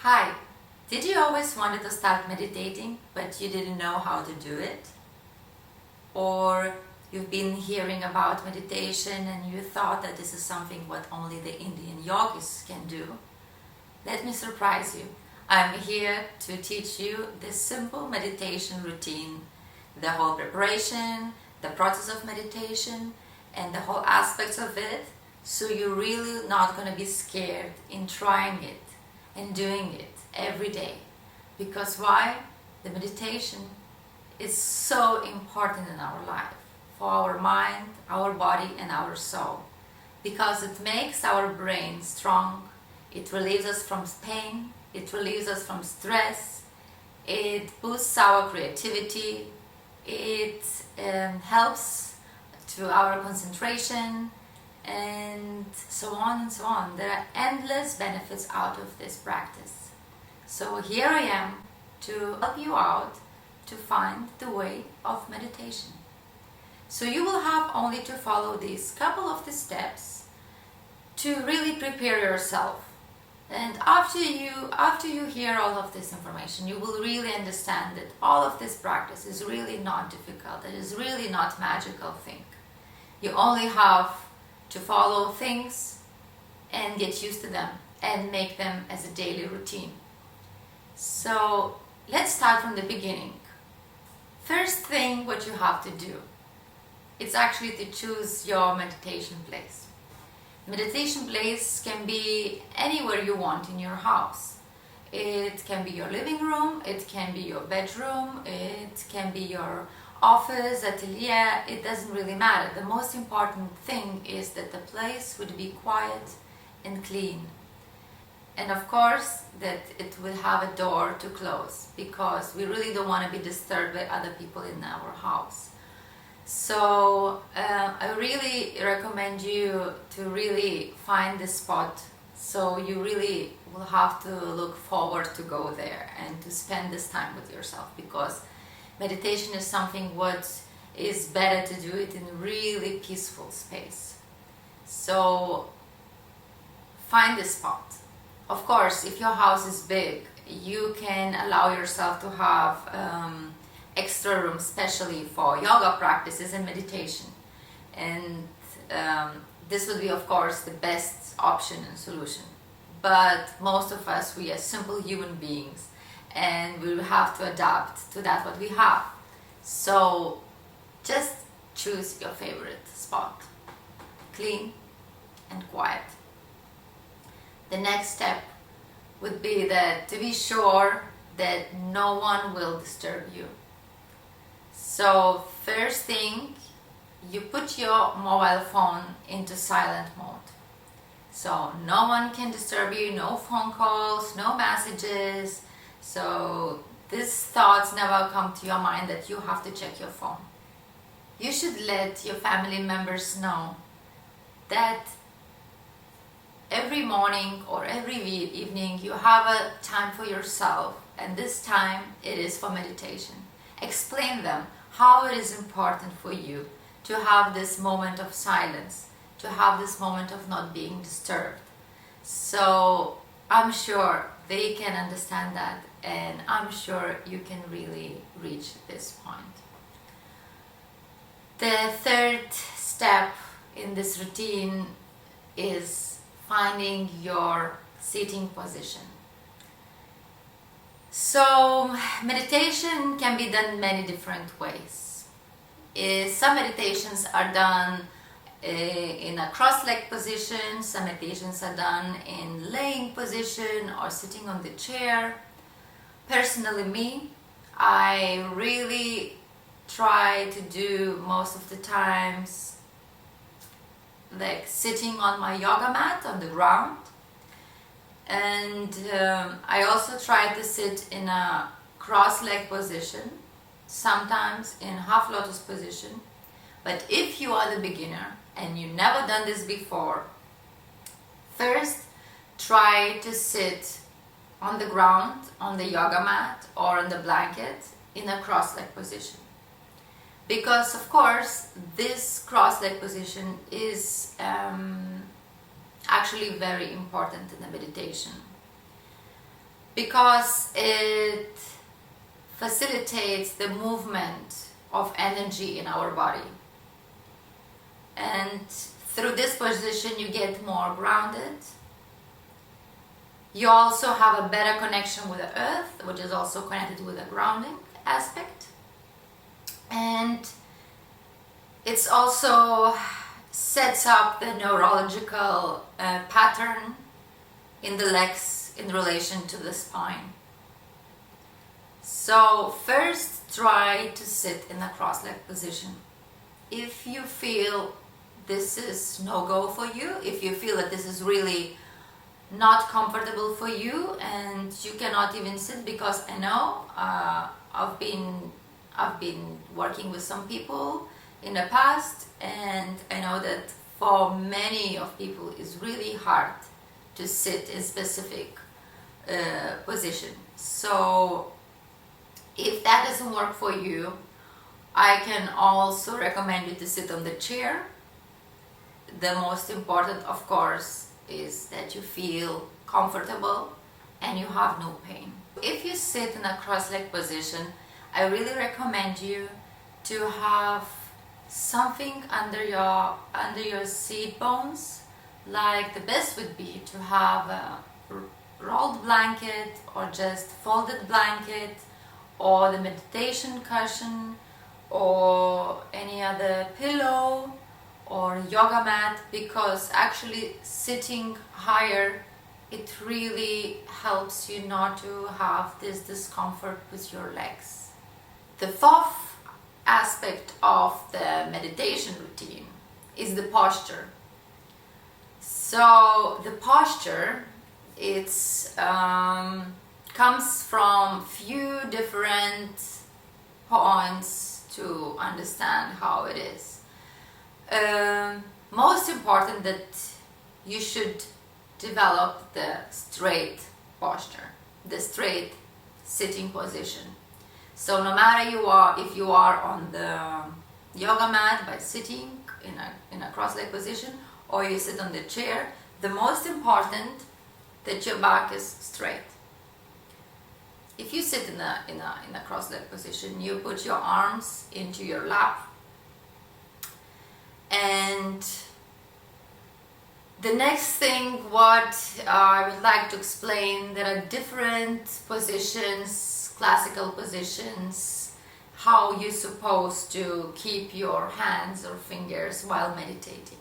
Hi, did you always wanted to start meditating but you didn't know how to do it? Or you've been hearing about meditation and you thought that this is something what only the Indian Yogis can do? Let me surprise you. I'm here to teach you this simple meditation routine, the whole preparation, the process of meditation and the whole aspects of it, so you're really not going to be scared in trying it and doing it every day. Because why? The meditation is so important in our life, for our mind, our body and our soul, because it makes our brain strong, it relieves us from pain, it relieves us from stress, it boosts our creativity, it helps to our concentration, and so on and so on. There are endless benefits out of this practice. So here I am to help you out to find the way of meditation. So you will have only to follow these couple of the steps to really prepare yourself. And after you hear all of this information, you will really understand that all of this practice is really not difficult. It is really not magical thing. You only have to follow things and get used to them and make them as a daily routine. So let's start from the beginning. First thing what you have to do, it's actually to choose your meditation place. Meditation place can be anywhere you want in your house. It can be your living room, it can be your bedroom, it can be your office, atelier, it doesn't really matter. The most important thing is that the place would be quiet and clean. And of course that it will have a door to close, because we really don't want to be disturbed by other people in our house. So I really recommend you to really find the spot, so you really will have to look forward to go there and to spend this time with yourself, because meditation is something what is better to do it in a really peaceful space. So find the spot. Of course, if your house is big, you can allow yourself to have extra room, especially for yoga practices and meditation. And this would be, of course, the best option and solution. But most of us, we are simple human beings, and we will have to adapt to that what we have. So just choose your favorite spot, clean and quiet. The next step would be that to be sure that no one will disturb you. So first thing, you put your mobile phone into silent mode. So no one can disturb you, no phone calls, no messages. So these thoughts never come to your mind that you have to check your phone. You should let your family members know that every morning or every evening you have a time for yourself, and this time it is for meditation. Explain them how it is important for you to have this moment of silence, to have this moment of not being disturbed. So I'm sure they can understand that, and I'm sure you can really reach this point. The third step in this routine is finding your sitting position. So meditation can be done many different ways. Some meditations are done in a cross-legged position, some meditations are done in laying position or sitting on the chair. Personally, me, I really try to do most of the times like sitting on my yoga mat on the ground, and I also try to sit in a cross-legged position, sometimes in half lotus position. But if you are the beginner and you never done this before, first try to sit on the ground, on the yoga mat or on the blanket in a cross-legged position. Because of course this cross-legged position is actually very important in the meditation. because it facilitates the movement of energy in our body. And through this position you get more grounded. You also have a better connection with the earth, which is also connected with the grounding aspect. And it's also sets up the neurological pattern in the legs in relation to the spine. So first try to sit in a cross-legged position. If you feel this is no-go for you, if you feel that this is really not comfortable for you and you cannot even sit, because I know I've been working with some people in the past, and I know that for many of people it's really hard to sit in specific position. So if that doesn't work for you, I can also recommend you to sit on the chair. The most important, of course, is that you feel comfortable and you have no pain. If you sit in a cross-legged position, I really recommend you to have something under your seat bones. Like, the best would be to have a rolled blanket or just folded blanket, or the meditation cushion, or any other pillow or yoga mat, because actually sitting higher, it really helps you not to have this discomfort with your legs. The fourth aspect of the meditation routine is the posture. So the posture, it's comes from few different points to understand how it is. Most important that you should develop the straight posture, the straight sitting position. So no matter if you are on the yoga mat by sitting in a cross-legged position, or you sit on the chair, the most important that your back is straight. If you sit in a cross-legged position, you put your arms into your lap, and the next thing what I would like to explain, there are different positions, classical positions, how you're supposed to keep your hands or fingers while meditating.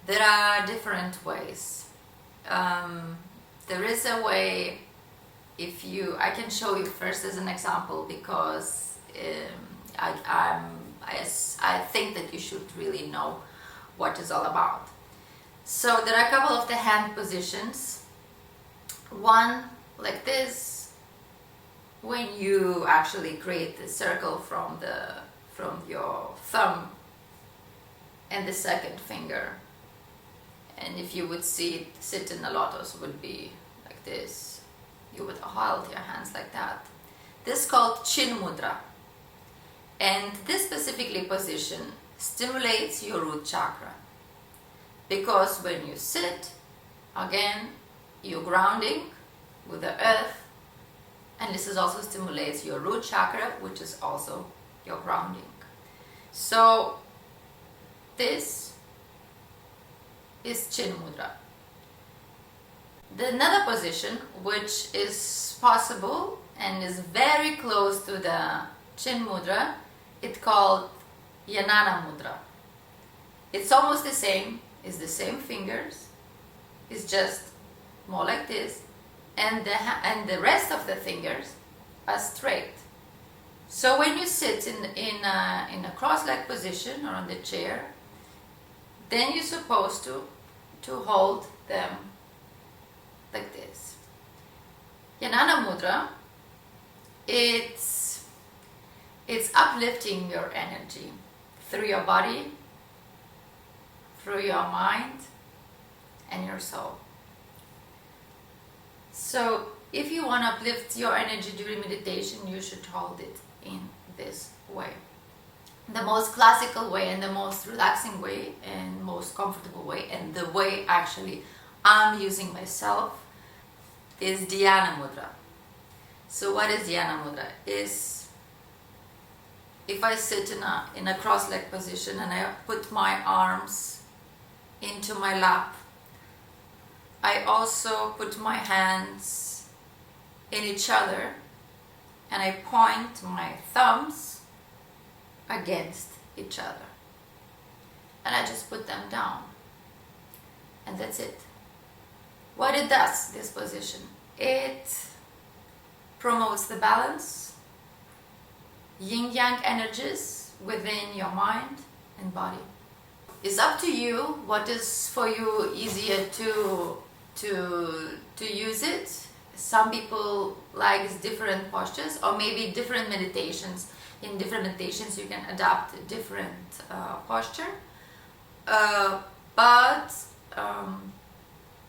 There are different ways. There is a way, I can show you first as an example, because I think that you should really know what it's all about. So there are a couple of the hand positions. One like this, when you actually create the circle from your thumb and the second finger, and if you would sit in a lotus, would be like this. You would hold your hands like that. This is called chin mudra, and this specifically position stimulates your root chakra, because when you sit, again, you're grounding with the earth, and this is also stimulates your root chakra, which is also your grounding. So this is chin mudra. The another position which is possible and is very close to the chin mudra, it's called Yanana mudra. It's almost the same, it's the same fingers, it's just more like this, and the rest of the fingers are straight. So when you sit in a cross-legged position or on the chair, then you're supposed to hold them like this. Yanana mudra, it's uplifting your energy through your body, through your mind and your soul. So if you want to uplift your energy during meditation, you should hold it in this way. The most classical way and the most relaxing way and most comfortable way, and the way actually I'm using myself, is Dhyana Mudra. So what is Dhyana Mudra? Is if I sit in a cross-leg position and I put my arms into my lap, I also put my hands in each other and I point my thumbs against each other. And I just put them down. And that's it. What it does, this position, it promotes the balance, yin-yang energies within your mind and body. It's up to you what is for you easier to use it. Some people like different postures or maybe different meditations. In different meditations you can adapt a different posture. But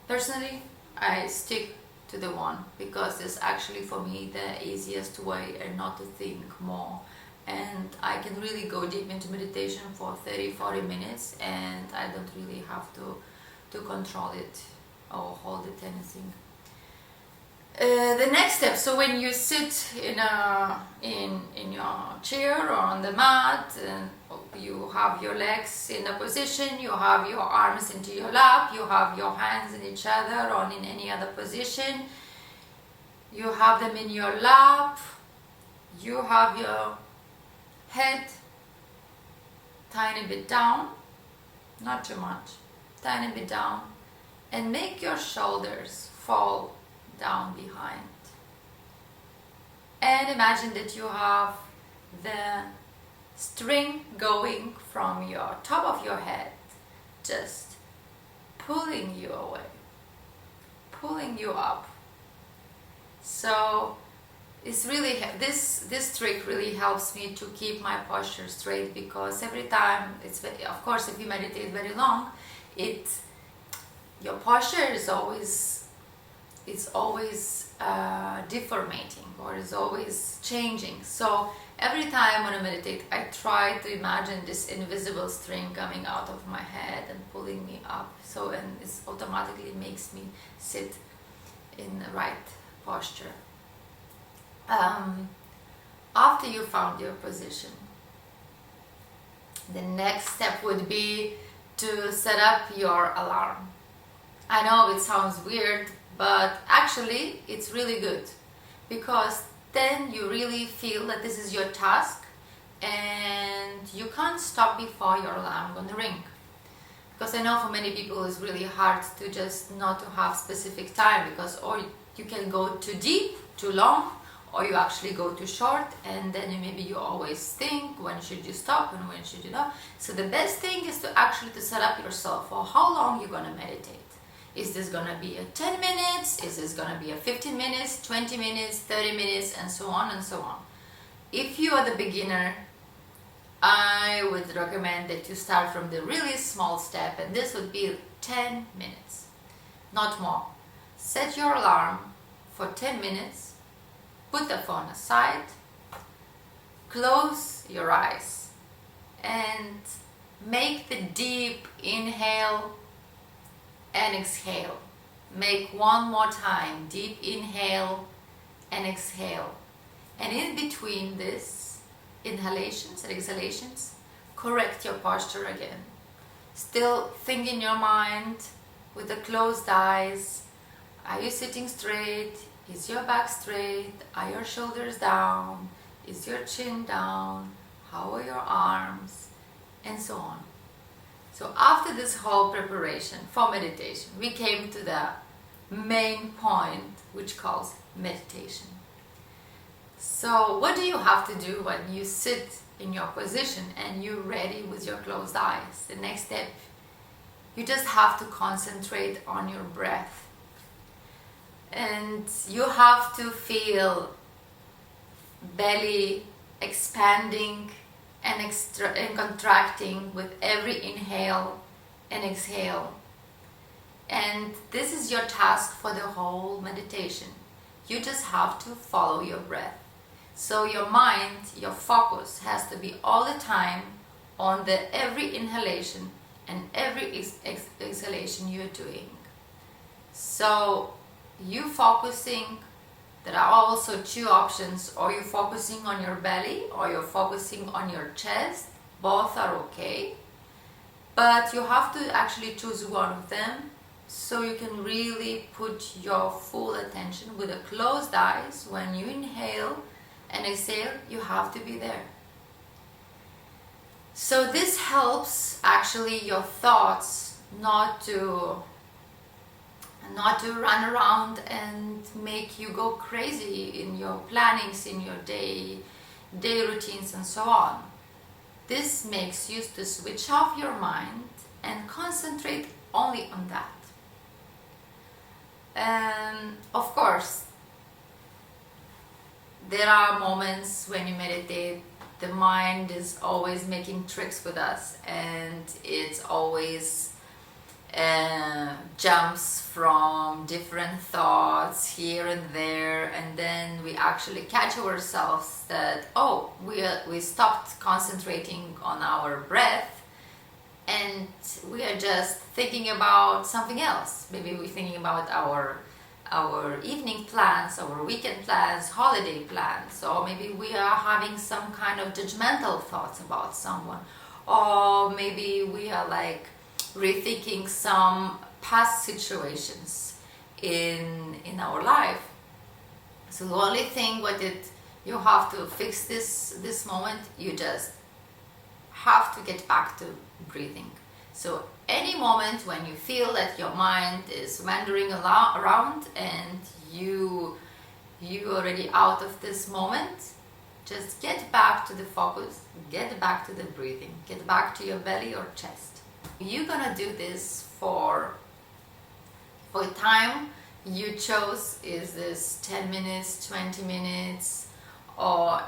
personally I stick to the one because it's actually for me the easiest way and not to think more. And I can really go deep into meditation for 30-40 minutes and I don't really have to control it or hold it anything. The next step, so when you sit in your chair or on the mat, and you have your legs in a position, you have your arms into your lap, you have your hands in each other or in any other position, you have them in your lap, you have your head tiny bit down, not too much, tiny bit down, and make your shoulders fall down behind. And imagine that you have the string going from your top of your head, just pulling you away, pulling you up. So it's really, this trick really helps me to keep my posture straight, because every time, of course if you meditate very long, your posture is always deformating or is always changing. So every time when I meditate, I try to imagine this invisible string coming out of my head and pulling me up. So, and it automatically makes me sit in the right posture. After you found your position, the next step would be to set up your alarm. I know it sounds weird, but actually it's really good, because then you really feel that this is your task and you can't stop before your alarm gonna ring. Because I know for many people it's really hard to just not to have specific time, because or you can go too deep, too long, or you actually go too short, and then maybe you always think when should you stop and when should you not. So the best thing is to actually to set up yourself for how long you're gonna meditate. Is this gonna be a 10 minutes? Is this gonna be a 15 minutes, 20 minutes, 30 minutes, and so on and so on. If you are the beginner, I would recommend that you start from the really small step, and this would be 10 minutes, not more. Set your alarm for 10 minutes, put the phone aside, close your eyes, and make the deep inhale and exhale. Make one more time, deep inhale and exhale. And in between this inhalations and exhalations, correct your posture again. Still think in your mind with the closed eyes. Are you sitting straight? Is your back straight? Are your shoulders down? Is your chin down? How are your arms? And so on. So after this whole preparation for meditation, we came to the main point, which calls meditation. So what do you have to do when you sit in your position and you're ready with your closed eyes? The next step, you just have to concentrate on your breath. And you have to feel belly expanding and contracting with every inhale and exhale. And this is your task for the whole meditation. You just have to follow your breath. So your mind, your focus has to be all the time on the every inhalation and every exhalation you're doing. So you focusing, there are also two options, or you're focusing on your belly or you're focusing on your chest. Both are okay, but you have to actually choose one of them so you can really put your full attention with the closed eyes. When you inhale and exhale, you have to be there. So this helps actually your thoughts not to run around and make you go crazy in your plannings, in your day routines and so on. This makes you to switch off your mind and concentrate only on that. And of course, there are moments when you meditate, the mind is always making tricks with us, and it's always jumps from different thoughts here and there, and then we actually catch ourselves that, oh, we stopped concentrating on our breath and we are just thinking about something else. Maybe we're thinking about our evening plans, our weekend plans, holiday plans, or maybe we are having some kind of judgmental thoughts about someone, or maybe we are like rethinking some past situations in our life. So the only thing you have to fix this moment, you just have to get back to breathing. So any moment when you feel that your mind is wandering around and you already out of this moment, just get back to the focus, get back to the breathing, get back to your belly or chest. You're gonna do this for time you chose. Is this 10 minutes, 20 minutes, or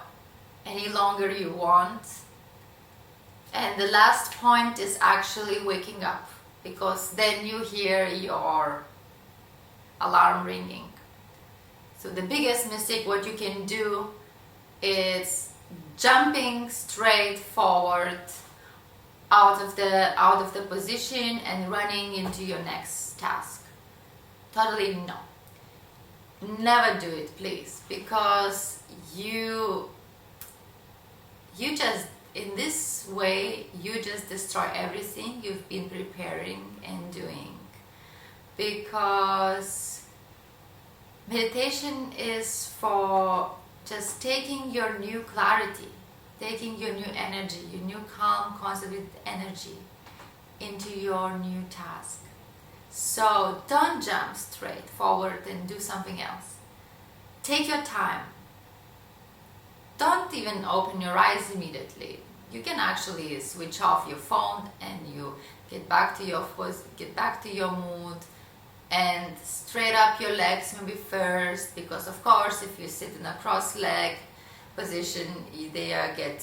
any longer you want? And the last point is actually waking up, because then you hear your alarm ringing. So the biggest mistake what you can do is jumping straight forward out of the position and running into your next task. Totally no. Never do it, please, because you just, in this way, you just destroy everything you've been preparing and doing. Because meditation is for just taking your new clarity, taking your new energy, your new calm, concentrated energy into your new task. So don't jump straight forward and do something else. Take your time. Don't even open your eyes immediately. You can actually switch off your phone and you get back to your mood, and straight up your legs maybe first, because of course if you sit in a cross leg position, they get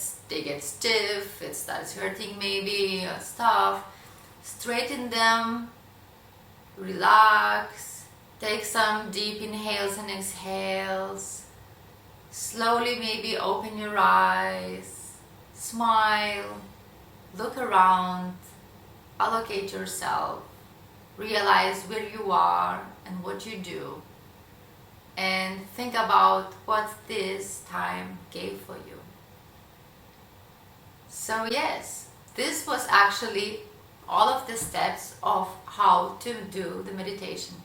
stiff, it starts hurting maybe, or stuff. Straighten them, relax, take some deep inhales and exhales, slowly maybe open your eyes, smile, look around, allocate yourself, realize where you are and what you do, and think about what this time gave for you. So yes, this was actually all of the steps of how to do the meditation.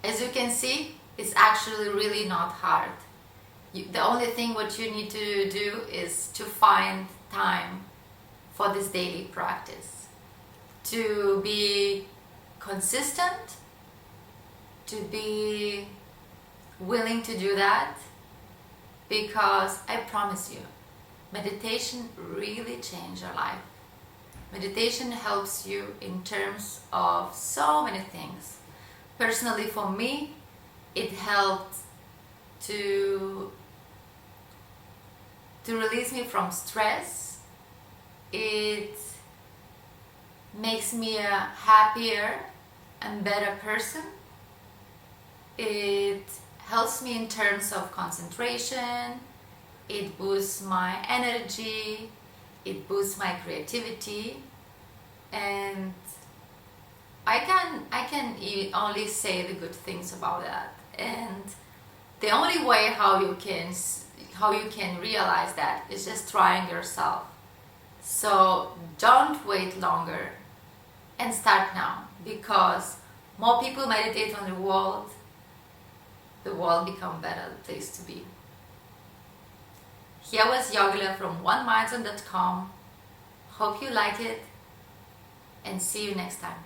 As you can see, it's actually really not hard. The only thing what you need to do is to find time for this daily practice, to be consistent, to be willing to do that, because I promise you, meditation really changes your life. Meditation helps you in terms of so many things. Personally, for me, it helped to release me from stress. It makes me a happier and better person. It helps me in terms of concentration. It boosts my energy. It boosts my creativity. And only say the good things about that, and the only way how you can realize that is just trying yourself. So don't wait longer and start now, because more people meditate on the world become better place to be. Here was Yogila from OneMindZone.com. Hope you like it, and see you next time.